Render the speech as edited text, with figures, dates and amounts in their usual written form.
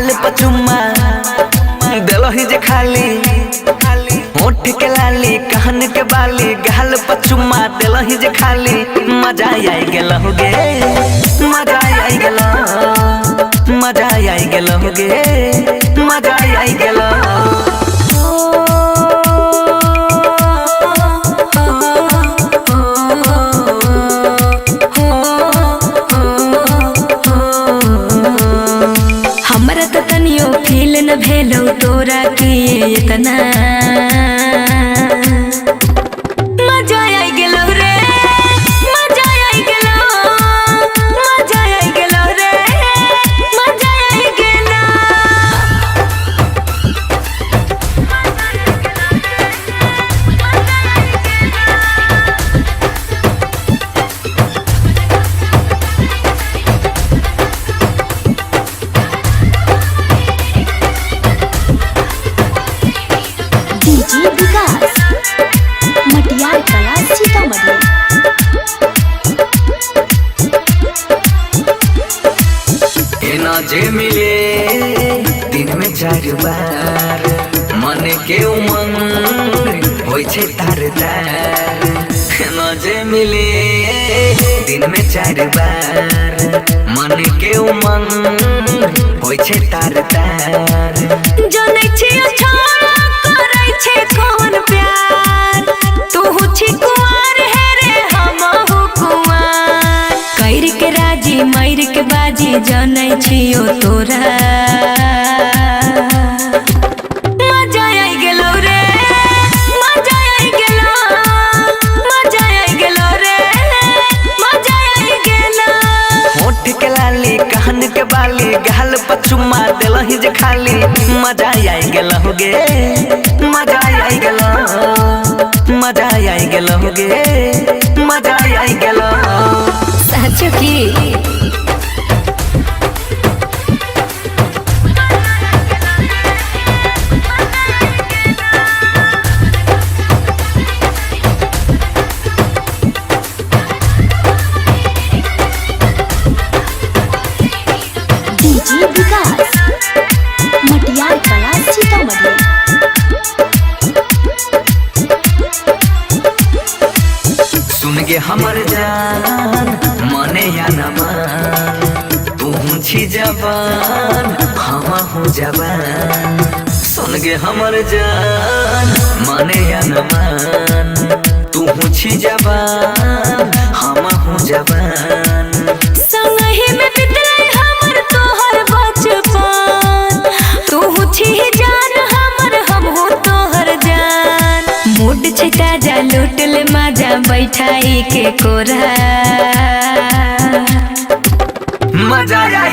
गाल पचुम्मा दिलही जे खाली होठ के लाली कान के बाली गाल पचुम्मा दिलही जे खाली मजा आई गेल होगे मजा आई गेल मजा आई गेल होगे मजा आई गेल। हमरा त तनियो फील न भेलौ तोरा किए इतना मजा आई गेलौ रे मजा आई गेलौ मजा आई गेलौ रे मजा आई गेलौ। डीजे विकास मटियार कला सीतामढ़ी। एना जे मिले दिन में 4 बार मन के उमंग होय छे तार तार। एना जे मिले दिन में 4 बार मन के उमंग होय छे तार तार। जानै छियै छोड़ा करै छै कौन प्यार तू छी कुंवर है रे हमहु कुंवर कैर के राजी मर के बाजी जानै छियो तोरा मजा आई गेलौ रे मजा आई गेलौ मजा आई गेलौ रे मजा आई गेलौ। होठ के लाली कान के बाली गाल पचुम्मा दिलही जे खाली मजा आई गेल होगे मजा आई गेल मजा आई गेल होगे मजा आई गेल। साचो की डीजे विकास मटियार कला सीतामढ़ी। सुन के हमर जान मने या न मान तू छी जवान हम हूँ जवान। सुन के हमर जान मने या न मान तू छी जवान हम हूँ जवान। संगहि में बितलै हमर तोहर बचपन तू छी जान हमर हमहु तोहर जान। मूड छै ताजा लूट ले मजा बैठाई के कोरा मजा आई